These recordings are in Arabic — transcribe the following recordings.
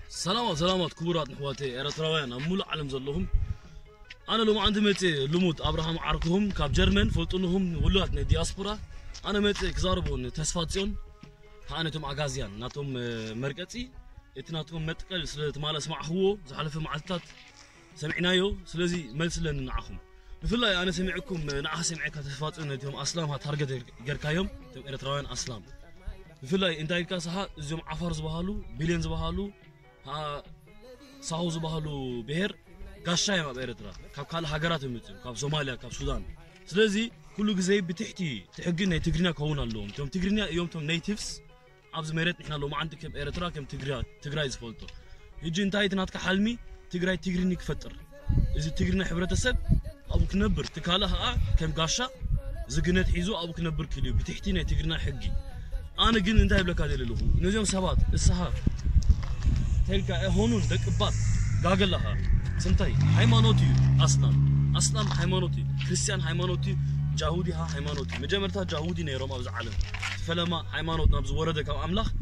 سلامات كبرات نحواتي إرتراويان أمول علم زلهم أنا لو ما عندي متى لموت أبراهام عرقهم كاب جرمن فلتونهم ولات دياسبورا أنا متى كزاربون تسفاتيون هانتهم عجازيان ناتهم مركزي اتناتهم متقل سلت مال اسمع هو زحلف معلتات سمعنايو سلازي ملسلن نعهم بفلا أنا سمعكم نعها سمعك تسفاتيون نتهم أسلام هتارجت جركايهم تهم إرتراويان أسلام بفلا إنتاي كاسها زوم عفار زبهالو بلين زبهالو ها ساوز بهالو بهر قاشاي ما بإرترا كاب كل حجرات متم كاب سوماليا كاب السودان سلازي كله جزء بتحتي تحقنا تجرينا كون اللوم توم تجرينا يوم توم نيتيفز عبز مريت نحنا لو ما عندك كم إرترا كم تجراي زفولتو يجي انتهي تناتك حلمي تجراي تجريني كفتر إذا تجرينا حبرة السب أبوك نبر تكالها كم قاشا زجنات حيزو أبوك نبر كليو بتحتينا تجرينا حقي أنا جن انتهي بلك هذا اللي هو نزيم سبات السهر تلك هونون دكبات قاقل لها سنتي حيمانوتي أصلا حيمانوتي كريستيان حيمانوتي جاهودي ها حيمانوتي مجمرتها جاهودي نيروم أبز عالم فلما حيمانوت نبز وردك أو أملاخ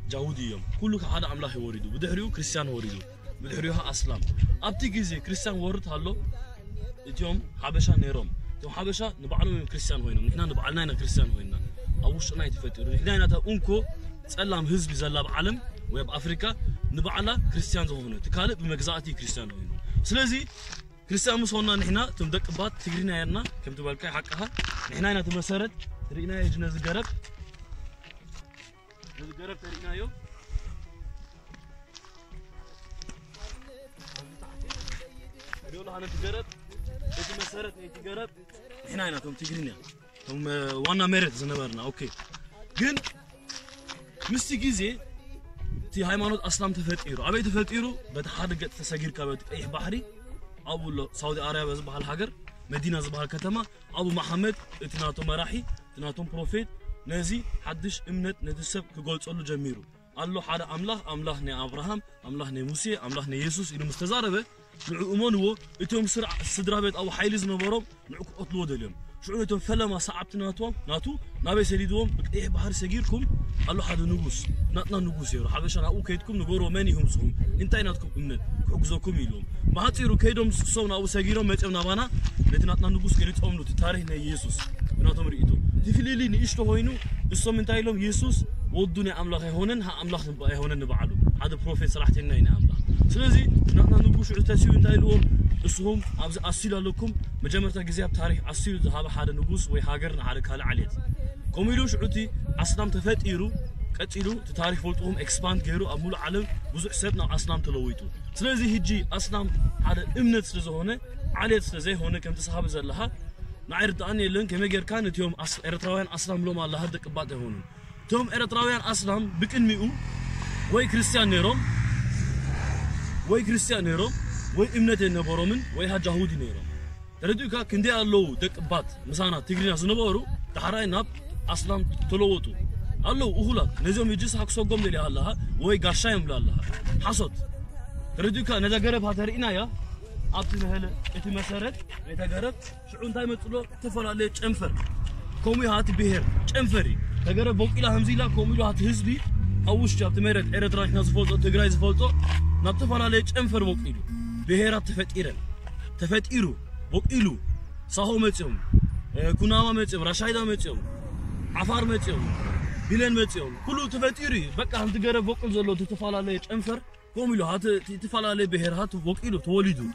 جاهودي يوم كلك هذا أملاخ يوريدو بدحريو كريستيان يوريدو بدحريوها أسلام أبتي جزء كريستيان ورد هالو اليوم حبشة نيروم يوم حبشة نبعلم من كريستيان هوينا نحنا نبعلنا كريستيان هوينا أوش أنا يتفتر نحنا نتا أنكو تسلم حزب زلاب عالم ويب أفريقيا نبعلا كريستيان زهونه تكالب بمجزاتي كريستيان هوينو سلازي كريستيان مسونا نحنا تمدك بات تجرينا يرنا كم تبالكي حقها نحنا هنا تمسرت ترينا يجنا زجرب ترينا يو ريولا هنا تجرب تمسرت تجرب نحنا هنا تم تجرينا تم وانا مرت زنبرنا أوكي جن مستيجيزي تي هايمانوت أسلام تفتيرو أبي تفتيرو بتحرق تسجير كبد أي بحري أبو سعودي عربية زبها الحجر مدينة زبها الكتمة أبو محمد اتناتو مراحي اتناتو بروفيت نازي حدش إمنت نتسب كقول تقول جميرو قال له حدا أملاح ني أبراهام أملاح ني موسى أملاح ني يسوع إنه مستزاربه نعومان هو اتهم سرع الصدرابات أو حيلز نبرم نعوك أطلوا اليوم شو أنتم فلما صعبتنا ناتو نبي سيدوم بكإيه بحر سجيركم قالوا حدا نجوس ناتنا نجوس يروح حبشنا أو كيدكم نجورو مانيهم سهم إنتي ناتكم إمن حجزكم يلوم ما هتصيروا كيدهم صونا أو سجيرهم ما تبنا بنا لتناتنا نجوس كريت أمنو تتاريخنا يسوع ناتهم رئيتو تفيلي نيشتو هينو الصوم إنتي لهم يسوع ودنا أملاخ هونن ها أملاخ نبقى هونن نبعلو هذا بروفيت صراحتنا هنا أملاخ سلزي ناتنا نجوس عتاسيو إنتي لهم اسهم أبز أصيل لكم مجمرة جزياب تاريخ أصيل ذهب حدا نجوس ويهاجرنا على كلا عليت كوميلوش عتي أسلام تفتيرو كتيرو تتاريخ فولتهم إكسباند غيرو أمول علم بزح سبنا أسلام تلويتو سلزي هجي أسلام هذا إمنت سلزهونه عليت سلزي هونه كم تصحاب زلها نعرض أني لين كم يجر كانت يوم إرتراويان أسلام لهم الله هدك بعده هون توم إرتراويان أسلام بكن مئو وي كريستيان نيروم وي إمنت النبورمن وي هجاهودي نيروم تردوكا كندي الله دك بعد مسانا تجرينا زنبورو تحرأي ناب أسلام تلوتو الله أهلا نزوم يجلس حق صقم لله الله وهي قاشايم لله حصد تردوكا نتجرب هترينا يا عبد المهلا اتمسرت نتجرب شعون دايما تلو تفعل عليه جنفر كومي هات بهر جنفري تجرب بوك إلى همزيلا كومي له هات هزبي أوش جاب تمرت إيرتراش ناس فوتو تجرايز فوتو نتفعل عليه جنفر بوك إلو بهرات تفتيرو بوك إلو صاحو متيوم كناما متيوم رشايدا متيوم عفار متيوم بلين متيوم كله تفتيري بقى هم تجرب بوك زلوا تتفعل عليه جنفر قومي له هات تتفعل عليه بهر هات بوك إلو توليدو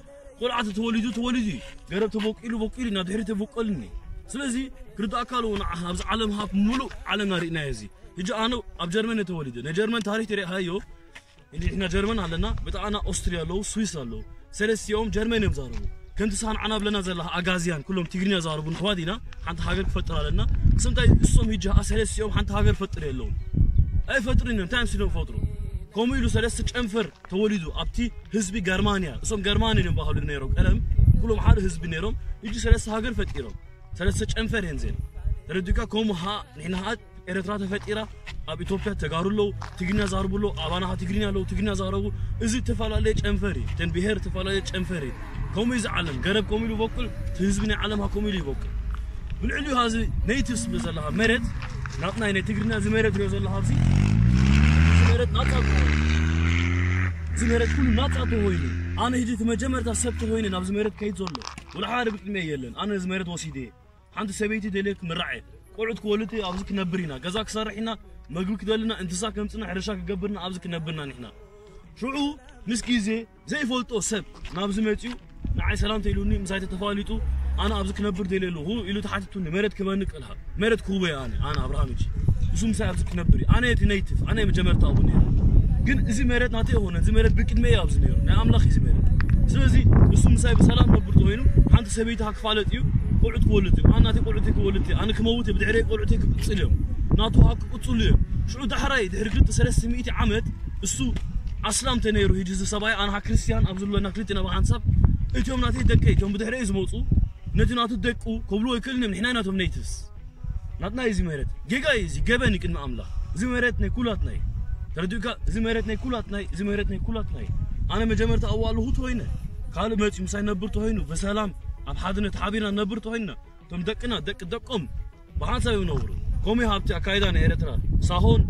قرعة توليدي جربت بوك إلو نادهرت بوك إلني سلزي كرد أكلوا نعها بس علمها ملو علم نارينا يزي يجي أنا أبجرمن توليدو نجرمن تاريخ تري هايو اللي إحنا جرمن علىنا بتاعنا أستراليا لو سويسرا لو سلس يوم جرمن يبزارو كنت سان عنا بلنا زلها أجازيان كلهم تجرينا زاربون خوادينا حنت هاجر فترة لنا سمتى الصوم يجي سلس يوم حنت هاجر فترة لهم أي فترة إنهم تايم سيلهم فترة كوميلو سلس تجنفر توليدو أبتي حزبي جرمانيا الصوم جرماني نبغى نيروك ألم كلهم حار حزبي نيروم يجي سلس هاجر فترة سلس تجنفر ينزل ترديكا كوم ها نحنا هاد إرترا تفتيرة أبي توبيا تجارولو تجرينا زاربولو أبانا تجرينا لو تجرينا زاربو إذا تفعل عليه جنفري تنبهر تفعل عليه جنفري كومي زعلم قرب كومي لو بوكل تهزبني علمها كومي لو بوكل بالعلو هذا نيتس بزلها مرد ناتنا هنا تجرينا زي مرد بزلها هذي مرد ناتها زمرت كل ناطعته هويني أنا هجيت مجمرت السبت هويني ناب زمرت كيد زلو ولا حارب كلمة يلن أنا زمرت وسيدي عند سبيتي دليك مرعي قعد كولتي أبزك نبرينا جزاك صارحنا مجلك دلنا انتصار كمتنا حرشاك جبرنا أبزك نبرنا نحنا شو مسكيزي زي فولتو سب ناب زمرتيو نعي سلام تيلوني مسايت تفاليتو أنا أبزك نبر دليلو هو إلو تحتتوني مرت كمانك لها مرت كوبي أنا أبراهاميجي وسوم ساي أبزك نبري أنا يتنيتف أنا مجمرت أبوني ግን እዚ መሬት ናተ ሆነ እዚ መሬት ብቅድመ ያብዝ ነይሩ ናይ ኣምላኽ እዚ መሬት ስለዚ እሱ ምሳይ በሰላም ነብር ተወይኑ ሓንቲ ሰበይቲ ሃክፋለጥ እዩ ቆልዑት ክወልድ እዩ ኣናተ ቆልዑት ክወልድ እዩ ኣነ ክመውት ብድሕሪ ቆልዑት ክቅፅል እዮም ናቱ ሃክቅፅሉ እዮም ሽዑ ዳሕራይ ድሕሪ 300 ዓመት እሱ ኣስላም ተነይሩ ሂጂ ዝሰባይ ኣነ ክርስቲያን ኣብ ዘለና ክልቲና ብሓንሳብ እቶም ናተ ደቀ እቶም ብድሕሪ ዝመፁ ነቲ ናቱ ደቁ ከብሉ ይክልንም ንሕና ናቶም ነይትስ ናትና እዚ መሬት ጌጋ እዚ ገበን ቅድመ ኣምላኽ እዚ መሬት ናይ ኩላትና تردوك زمرتنا كلاتنا أنا مجمرت أول هو توينا قال ما تمسي نبرت هينو بسلام أب حدنا تحابينا نبرت هينا تم دكنا دكم بحث ينور قومي هابتي أكايدا نيرترا صاحون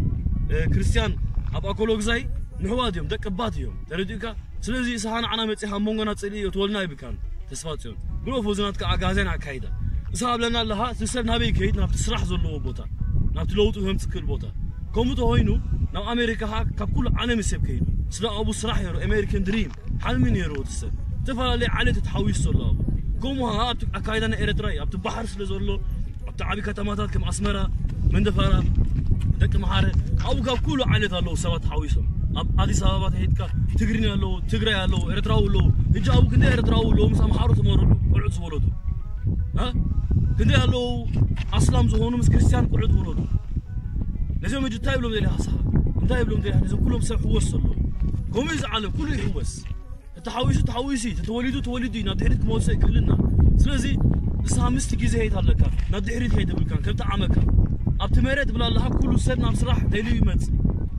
كريستيان أب أكولوج زي نحواديهم دك باتيهم تردوك سلزي سهانا أنا متي همونغنا تسلي وتولنا بكان تسفاتيهم بلو فوزنات كأجازين أكايدا صاحب لنا لها تسر نبي كيد نبت تسرح زلوا بوتا نبت لوتو هم تسكر بوتا كومتو هينو نو أمريكا هاك كل عالم يسب كيدو سلا أبو صراحة يرو أمريكان دريم حال من يرو تسب تفعل لي عليه تتحويش صلوا كومو ها أبت أكايدنا إيرتراي أبت بحر سلزورلو أبت عبي كتماتات كم أسمرة من دفارة دك محارة أبو كاب كله عليه تلو سوا تحويشهم أب هذه سببات هيدك تجرينا له تجري له إيرتراو له يجي أبو كده إيرتراو له مسام حارو تمرلو قلعد سولودو ها كده له أسلام زهونو مس كريستيان قلعد ولودو لازم يجي تايب لهم ذي حصها تايب لهم ذي لازم كلهم سبحوا وصلوا قوم يزعلوا كله يحوس تحويسي تولدي نادحريت موسى كلنا سلازي سامست جزء هيت هلك نادحريت هيدا بالكان كنت عمك أبتمرت بلا الله كله سرنا بصراحة دليل يمت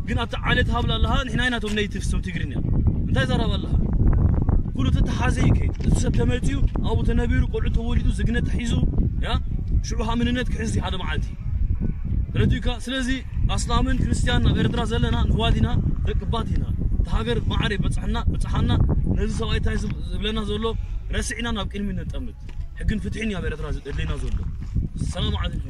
قلنا تعالت هبل الله نحن هنا توم نيتف سو تجرينا انت زرا بالله كله تتحازي كيت تسبتمتيو أو تنبيرو قلت تولدوا زقنا تحيزو يا شعوها من النت كحزي هذا معلتي رديكا سلازي أسلامن كريستياننا إردرا زلنا نوادينا ركباتنا تهاجر معرف بتصحنا نزل سواي تايز بلنا زولو رسعنا نبكين من التأمت حقن فتحين يا إردرا زلنا زولو السلام عليكم